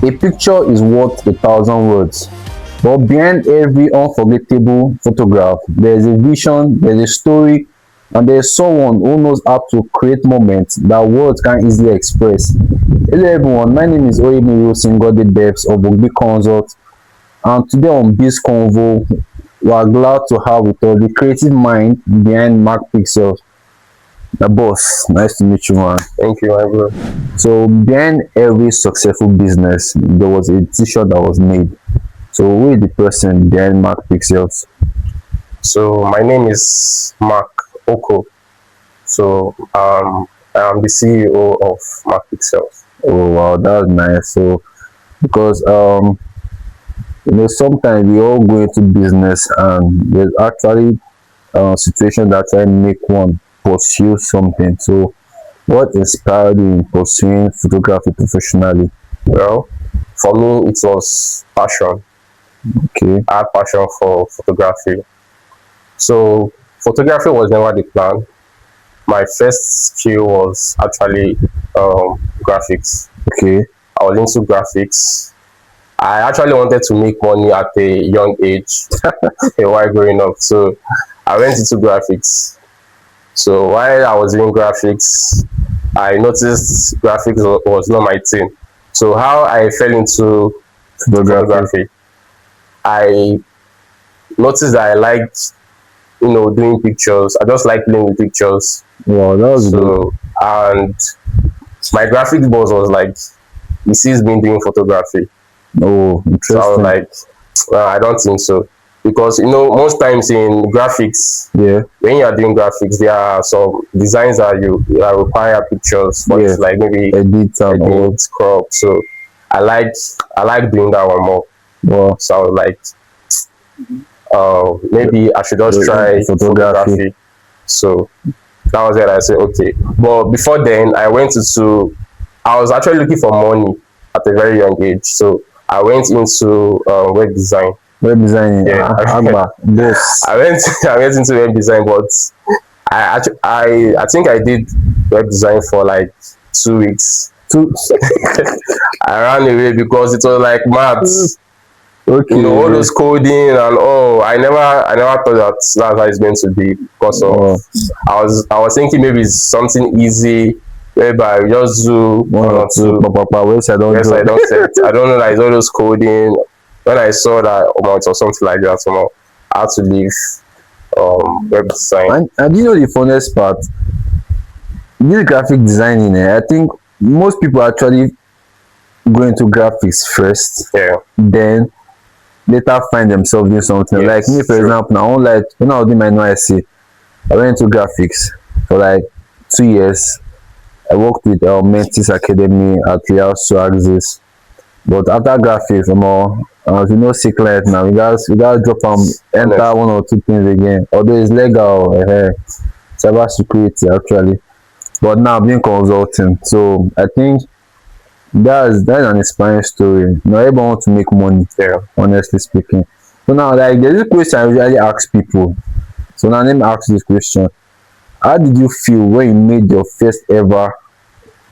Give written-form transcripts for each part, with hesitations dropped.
A picture is worth 1,000 words, but behind every unforgettable photograph, there is a vision, there is a story, and there is someone who knows how to create moments that words can't easily express. Hello everyone, my name is Oyemi Singode Debs of WOG-B Consults, and today on BIZ Convo, we are glad to have with us the creative mind behind Mark Pixels. The boss, nice to meet you, man. Thank you, my bro. So behind every successful business, there was a t-shirt that was made. So who is the person behind Mark Pixels? So my name is Mark Oko. So I'm the CEO of Mark Pixels. Oh wow, that's nice. So because sometimes we all go into business and there's actually situation that try to make one pursue something. So what inspired you in pursuing photography professionally? Well, for me, it was passion. Okay. I had passion for photography. So photography was never the plan. My first skill was actually graphics. Okay. I was into graphics. I actually wanted to make money at a young age while growing up. So I went into graphics. So while I was doing graphics, I noticed graphics was not my thing. So how I fell into photography, I noticed that I liked, doing pictures. I just like playing with pictures. Wow, that was So, and my graphics boss was like, he sees me doing photography. Oh, So I was interesting. like, well, I don't think so. Because, most times in graphics, Yeah. when you are doing graphics, there are some designs that require pictures for Yeah. it, like maybe Edit and all. edit, crop. So I like doing that one more. Wow. So I was like, maybe I should just try photography. So that was it. I said, okay. But before then, I was actually looking for money at a very young age. So I went into web design. Web designing. Yeah. Agba. Boss. I went into web design, but I think I did web design for like 2 weeks. I ran away because it was like maths. Okay. All those coding and I never thought that's how it's meant to be, because of I was thinking maybe it's something easy whereby I just do One or two. Website don't yes, do. I don't set. I don't know that it's all those coding. When I saw that amount or something like that, I had to leave web design. And you know the funniest part? This graphic designing, I think most people actually go into graphics first, Yeah. then later find themselves doing something. Yes, Like me, for true. example, now like when I was doing my NYSC, I went into graphics for like 2 years. I worked with Mentis Academy at Real Suaxis. But after graphics, secret now. We guys drop enter one or two things again. Although it's legal, cyber security actually. But now being consulting, so I think that's an inspiring story. Everyone wants to make money. Yeah. Honestly speaking. So now, like, there's a question I usually ask people. So now let me ask this question: how did you feel when you made your first ever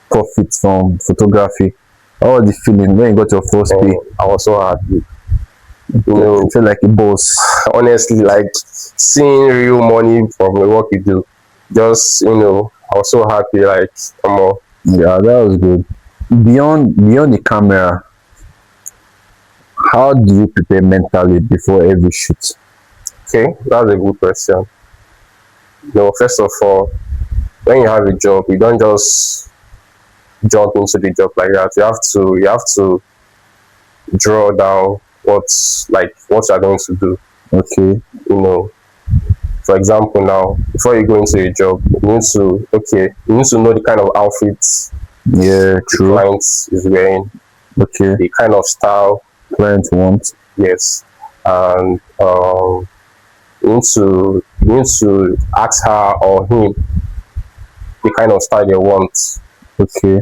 profit from photography? What was the feeling when you got your first pay? I was so happy. You feel like a boss. Honestly, like seeing real money from the work you do, just I was so happy. Like, Yeah, that was good. Beyond the camera, how do you prepare mentally before every shoot? okay, that's a good question. First of all, when you have a job, you don't just jump into the job like that. You have to draw down what you're going to do. Okay. For example, now before you go into a job, you need to know the kind of outfits Yeah, the true. client is wearing, Okay. the kind of style. Client wants. Yes. And you need to ask her or him the kind of style they want. Okay.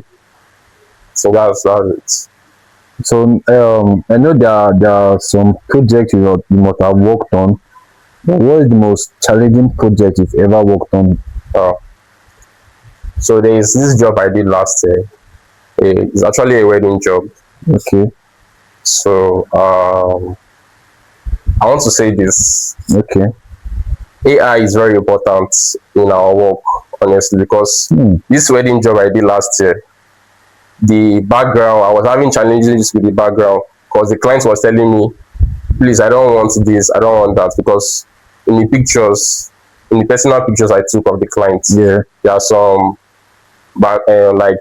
So that's it. So I know there are some projects you must have worked on. But what is the most challenging project you've ever worked on? So there is this job I did last year. It's actually a wedding job. Okay. So I want to say this: Okay. AI is very important in our work, honestly, because this wedding job I did last year, the background, I was having challenges with the background because the client was telling me, please, I don't want this, I don't want that, because in the pictures, in the personal pictures I took of the client, Yeah. there are some like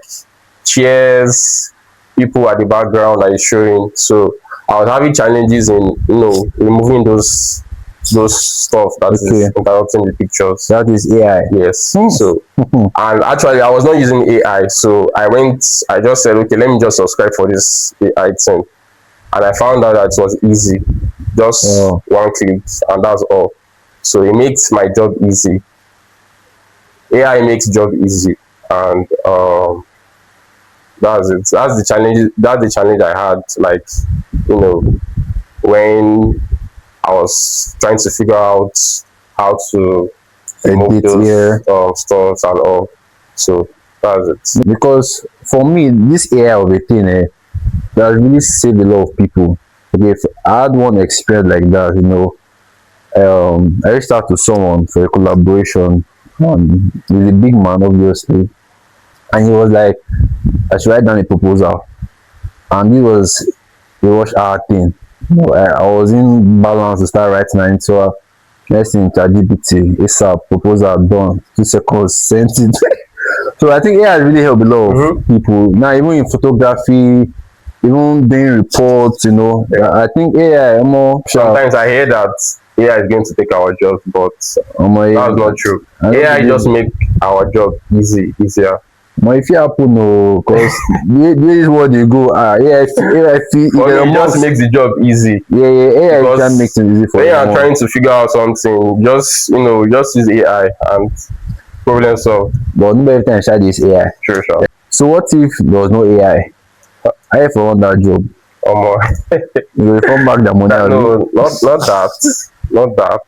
chairs, people at the background that is showing. So I was having challenges in removing those stuff that is Okay. interrupting the pictures. That is AI. Yes. So and actually I was not using AI, so I just said, okay, let me just subscribe for this AI thing, and I found out that it was easy, just Oh. one click, and that's all. So it makes my job easy. AI makes job easy, and that's it. That's the challenge. That's the challenge I had. Like, when I was trying to figure out how to remove Edit, yeah. those stuff and all. So that's it. Because for me, this AI of a thing, that really saved a lot of people. Okay, if I had one experience like that, I reached out to someone for a collaboration. He's a big man, obviously, and he was like, I should write down a proposal, and it was our thing. I was in balance to start writing, and so next thing ChatGPT, ASAP, proposal done, 2 seconds, sent it. So I think AI really helped a lot of people. Now, even in photography, even doing reports, I think AI more sharp. Sometimes I hear that AI is going to take our jobs, but that's not true. AI just make our job easier. But if you happen, no, because this is what they go. AI, But it just makes the job easy. Yeah, AI Because can make things easy for when you you. are trying to figure out something, just use AI and problem solved. But not every time I this AI. Sure. So what if there was no AI? I if I want that job, you will come back the money. No, not that. Not that.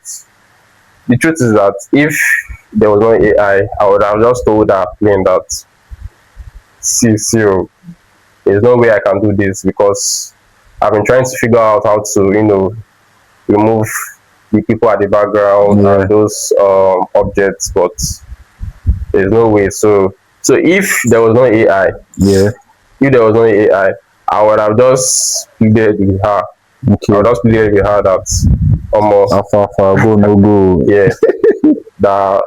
The truth is that if there was no AI, I would have just told that plain that, see, there's no way I can do this, because I've been trying to figure out how to, remove the people at the background and those objects, but there's no way. So if there was no AI, if there was no AI, I would have just pleaded with her. Okay. I would just pleaded with her that almost go no go. Yeah. That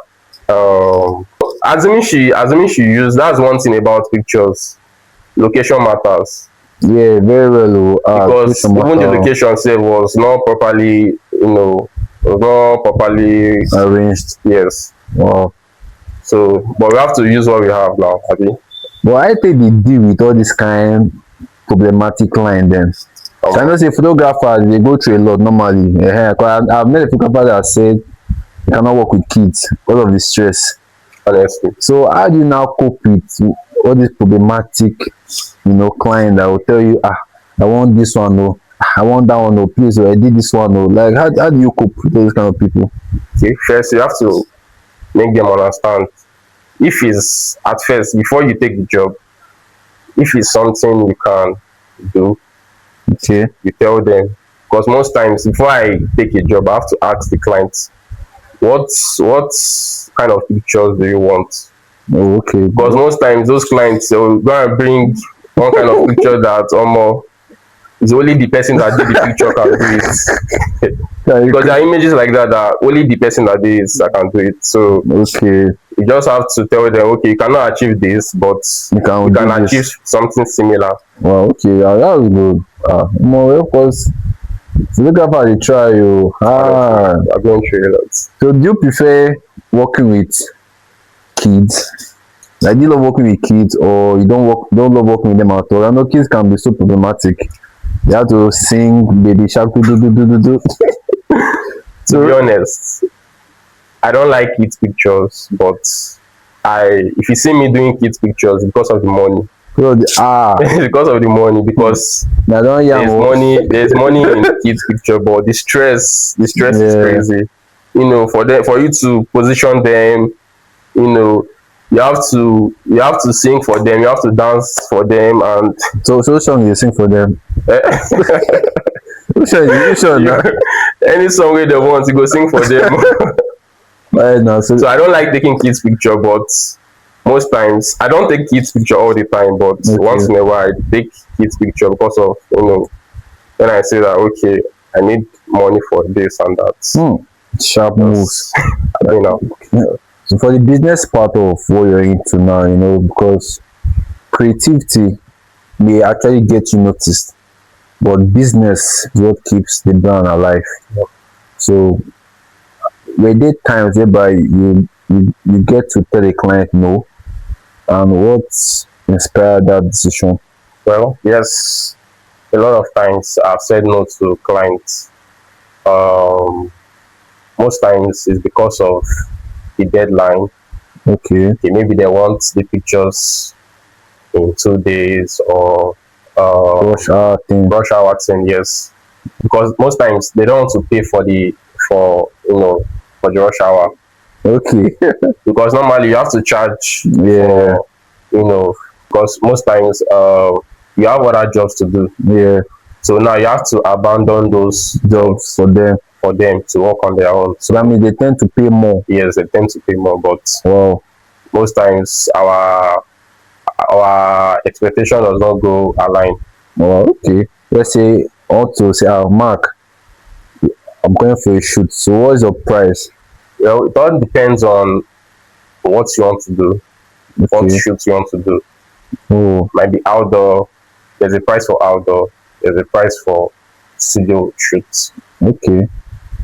assuming she used, that's one thing about pictures. Location matters. Yeah, very well. Because even the location itself was not properly, arranged. Yes. Wow. So, but we have to use what we have now, Abi. But I think they deal with all this kind problematic client then. So I know say photographers, they go through a lot normally. I've met a photographer that said they cannot work with kids because of the stress. Honestly. So how do you now cope with all this problematic, client that will tell you, I want this one, no, I want that one, no, please, I did this one, no. Like, how do you cope with those kind of people? Okay, first you have to make them understand. If it's at first, before you take the job, if it's something you can do, okay, you tell them. Because most times, before I take a job, I have to ask the client, what kind of pictures do you want? Oh, okay. Because most times those clients will go and bring one kind of picture that it's only the person that did the picture can do it. Because there are images like that only the person that did it that can do it. So okay, you just have to tell them, okay, you cannot achieve this, but you can achieve something similar. Wow, okay, that was good. More of course, look at how they try you. I'm going through that. So do you prefer working with kids? Like, do you love working with kids, or you don't love working with them at all? I know kids can be so problematic. You have to sing baby shark do. To be honest, I don't like kids pictures, but if you see me doing kids pictures, because of the money. Because of the money, because there's money in kids picture, but the stress is crazy. For you to position them, you have to sing for them, you have to dance for them, and So song you sing for them. Which one you, now? any song wey they want, you go sing for them. Right now, so So I don't like taking kids picture, but most times I don't take kids picture all the time, but once okay. in a while I take kids picture because of, when I say that, okay, I need money for this and that. Sharp moves. Just, you know. Yeah. So for the business part of what you're into now, because creativity may actually get you noticed, but business is what keeps the brand alive. So were there times whereby you get to tell a client no, and what inspired that decision? Well, yes, a lot of times I've said no to clients. Um, Most times it's because of the deadline. Okay. Okay, maybe they want the pictures in 2 days, or Rush hour thing. rush hour thing, yes. Because most times they don't want to pay for for the rush hour. Okay. Because normally you have to charge Yeah. for, because most times you have other jobs to do. Yeah. So now you have to abandon those Jobs for them. for them to work on their own. So that means they tend to pay more. Yes, they tend to pay more, but Wow. most times our expectation does not go align. Wow. Okay. Let's say also say, Mark, I'm going for a shoot. So what is your price? Well, it all depends on what you want to do, what Okay. shoot you want to do. Oh. Might be outdoor. There's a price for outdoor. There's a price for studio shoots. Okay.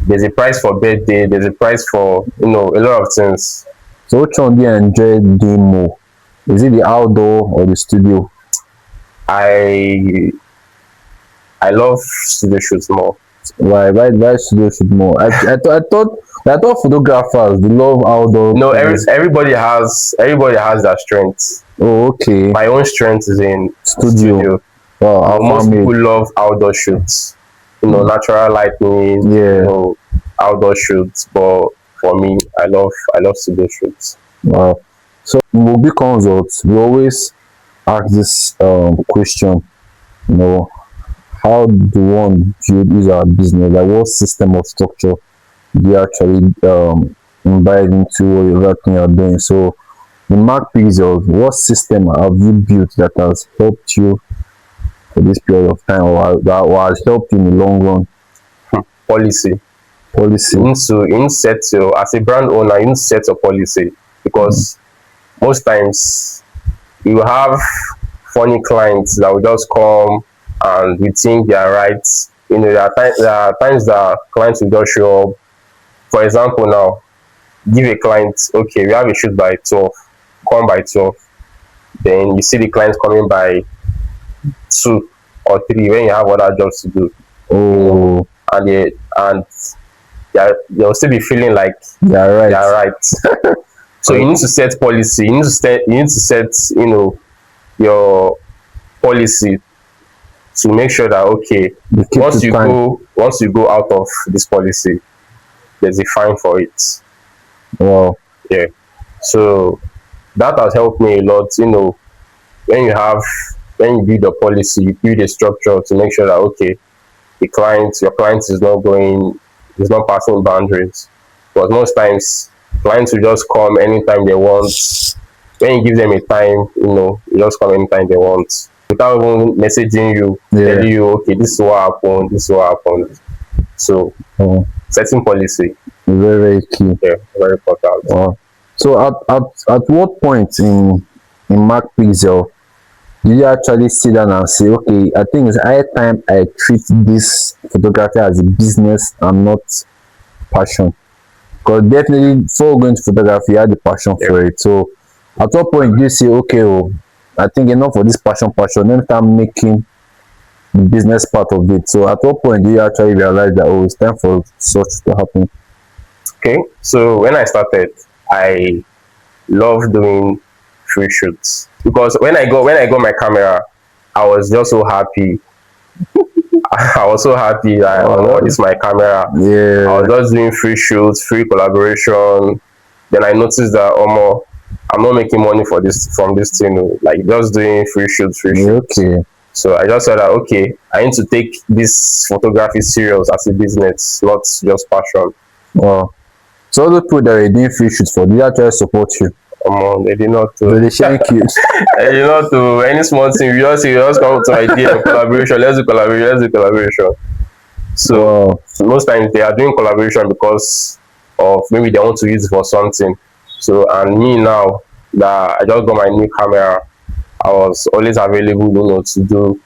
There's a price for birthday. There's a price for a lot of things. So which one do you enjoy doing more? Is it the outdoor or the studio? I I love studio shoots more. Why studio shoot more? I thought photographers they love outdoor. No, everybody has their strengths. Oh, okay. My own strength is in Studio. studio. Wow, But most alpha people made. love outdoor shoots. Natural lighting. Yeah. Outdoor shoots. But for me, I love studio shoots. Wow. So in WOG-B Consults, we always ask this question, you know, how do one build is our business? Like what system of structure do you actually imbibe into everything you're doing? So in Mark Pixel, what system have you built that has helped you for this period of time, or has helped you in the long run? Policy. Policy. You need to set your, as a brand owner, you need to set your policy, because most times you have funny clients that will just come and we think they are right. There are times that clients will just show up. For example, now, give a client, okay, we have a shoot by 12, come by 12. Then you see the client coming by 2 or 3 when you have other jobs to do. Oh, And they'll still be feeling like yeah, they are right. right. So you need to set policy. You need to set, your policy to make sure that, okay, You keep to time. once you go out of this policy, there's a fine for it. Wow. Yeah. So that has helped me a lot. When you build a policy, you build a structure to make sure that, okay, your client is not passing boundaries. Because most times clients will just come anytime they want. When you give them a time, you just come anytime they want, without even messaging you, Yeah. telling you, okay, this is what happened, this is what happened. So Oh, setting policy, very, very key. yeah, very important. Wow. So at what point in Mark Pixel did you actually sit down and say, okay, I think it's high time I treat this photography as a business and not passion? Because definitely before going to photography, you had the passion for it. So at what point did you say, okay, oh, I think enough for this passion, let me start making the business part of it. So at what point do you actually realize that, oh, it's time for such to happen? Okay, so when I started, I love doing free shoots, because when I got my camera, I was just so happy. I was so happy that, oh, this is my camera. I Yeah. was just doing free shoots, free collaboration. Then I noticed that, I'm not making money for this from this thing, oh, like just doing free shoots, free Yeah, shoots. okay. So I just said that okay, I need to take this photography serious as a business, not just passion. Wow. So all the people that were doing free shoots for, did they actually support you? They did not So they shank you. they did not do any small thing. You just come to idea collaboration. Let's do collaboration. Let's do collaboration. So Wow. most times they are doing collaboration because of maybe they want to use it for something. So and me now that I just got my new camera, I was always available, to do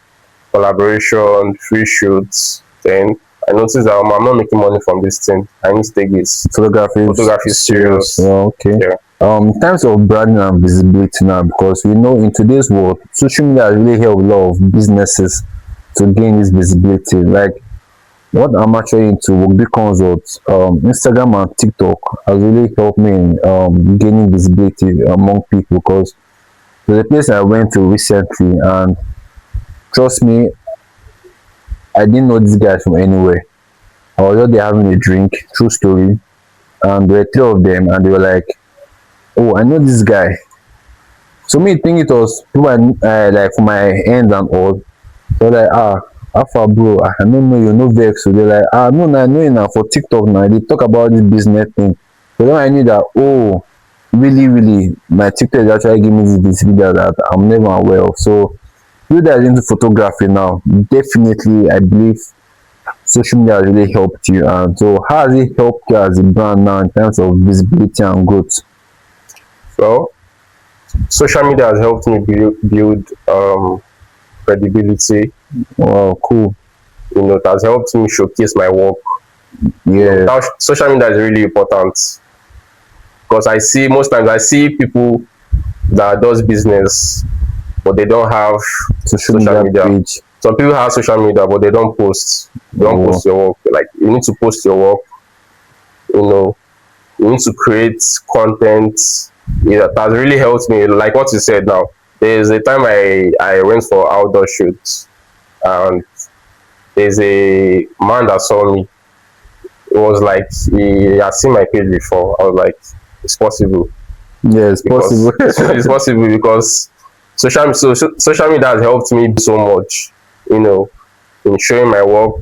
collaboration, free shoots. Then I noticed that I'm not making money from this thing. I need to take this Photography photography is serious. serious. Oh, okay. Yeah. In terms of branding and visibility now, because we know in today's world, social media has really helped a lot of businesses to gain this visibility. Like what I'm actually into, WOG-B Consults, Instagram and TikTok has really helped me in gaining visibility among people, because there's a place I went to recently, and trust me, I didn't know these guys from anywhere. I was just there having a drink, true story, and there were three of them, and they were like, "Oh, I know this guy." So me think it was people like for my end and all. So like, how far, bro? I don't know you, no vex. So they're like, no, no, I know you now for TikTok now. They talk about this business thing. So then I knew that, oh, really, really, my TikTok is actually giving me this video that I'm never aware of. So you that is into photography now, definitely, I believe social media has really helped you. And so how has it helped you as a brand now in terms of visibility and growth? So social media has helped me build credibility. Wow, cool. It has helped me showcase my work. Yeah, Now, social media is really important because I see people that does business, but they don't have social social media media. page. Some people have social media, but they don't post. They don't Oh, post your work. Like you need to post your work. You know, you need to create content. Yeah, that has really helped me. Like what you said now. There's a time I went for outdoor shoots, and there's a man that saw me. It was like he had seen my page before. I was like, it's possible yeah, it's possible. because it's possible because social media has helped me so much, in showing my work,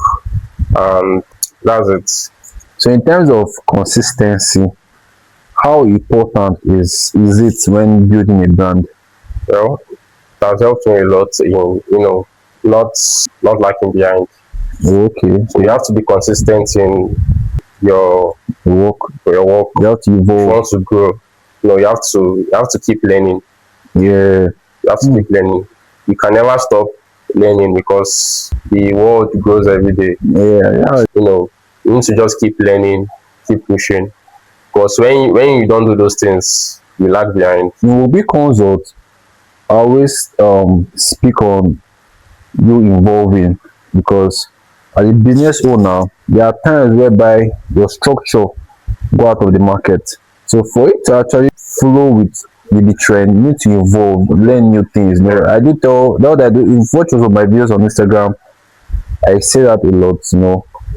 and that's it. So in terms of consistency, how important is it when building a brand? It has helped me a lot in not not lacking behind. Oh, okay, So you have to be consistent in your work. your work. You have to If you evolve. want to grow, you have to keep learning. Yeah, You have to keep learning. You can never stop learning because the world grows every day. yeah, yeah. You need to just keep learning, keep pushing. Because when you don't do those things, you lag behind. In WOG-B Consult, I always speak on you involving, because as a business owner, there are times whereby your structure go out of the market. So for it to actually flow with the trend, you need to evolve, learn new things. I do tell that I do in photos of my videos on Instagram, I say that a lot,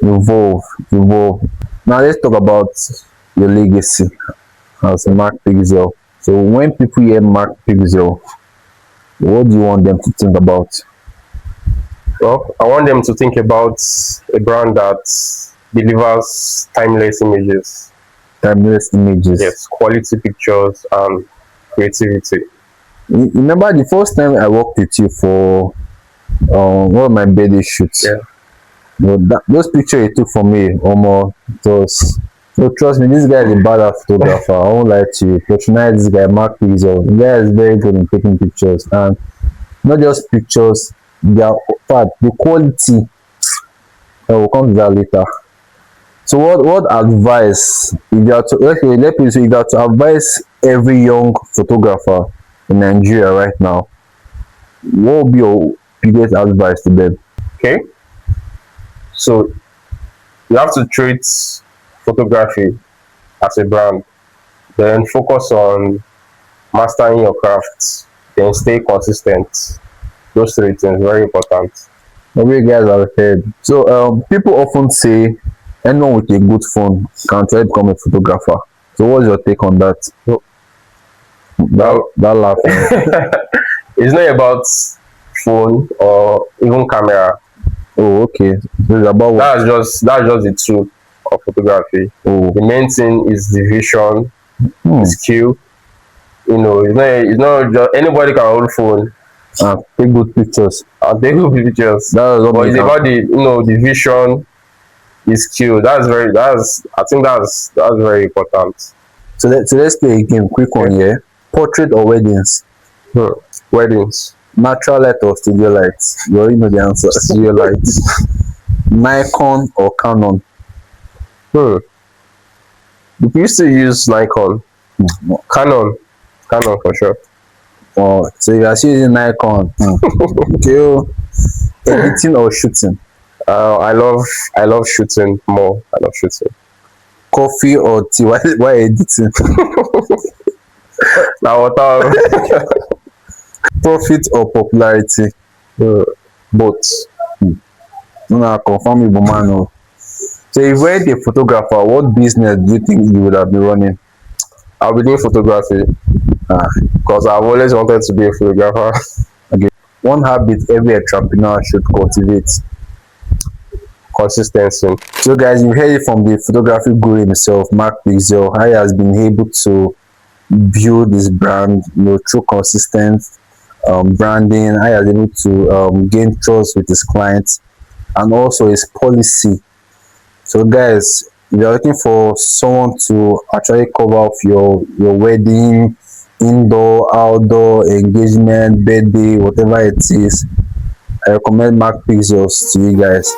evolve, evolve. Now let's talk about your legacy as Mark Pixel. So when people hear Mark Pixel, what do you want them to think about? Well, I want them to think about a brand that delivers timeless images. Timeless images. Yes, quality pictures and creativity. Remember the first time I worked with you for one of my birthday shoots? Yeah. Those pictures you took for me, almost, it was, so trust me, this guy is a badass photographer. I won't lie to you. Patronize this guy, Mark Pixel. The guy is very good in taking pictures, and not just pictures, the quality. We'll come to that later. So what advice, if you are to, okay, let me say, if you are to advise every young photographer in Nigeria right now, what would be your biggest advice to them? Okay. So you have to treat photography as a brand, then focus on mastering your craft, then stay consistent. Those three things very important. Maybe you guys have heard. So people often say anyone with a good phone can try to become a photographer. So what's your take on that? So That laughing. It's not about phone or even camera. Oh, okay. So it's about what? That's just the tool of photography. Oh, The main thing is the vision, hmm. the skill. It's not just anybody can hold phone Take good pictures. and take good pictures. That is what But make it's am. about the vision, the skill. I think that's very important. So let's play a game. Quick one, yeah. Portrait or weddings? Hmm. Weddings. Natural light or studio lights? You already know the answer. Studio lights. Nikon or Canon? Hmm. We used to use Nikon. Hmm. Canon for sure. Oh, so you are still using Nikon. Okay. Oh. Editing or shooting? I love shooting more. I love shooting. Coffee or tea? Why editing? Now what Profit or popularity? both. No, no, confirm Igbo man. Oh. So if you were a photographer, what business do you think you would have been running? I'll be doing photography Ah, because I've always wanted to be a photographer. okay. One habit every entrepreneur should cultivate. Consistency. So guys, you heard it from the photography guru himself, Mark Pixel, how he has been able to build his brand, through consistent branding, how he has able to gain trust with his clients, and also his policy. So guys, if you're looking for someone to actually cover off your wedding, indoor, outdoor, engagement, birthday, whatever it is, I recommend Mark Pixels to you guys.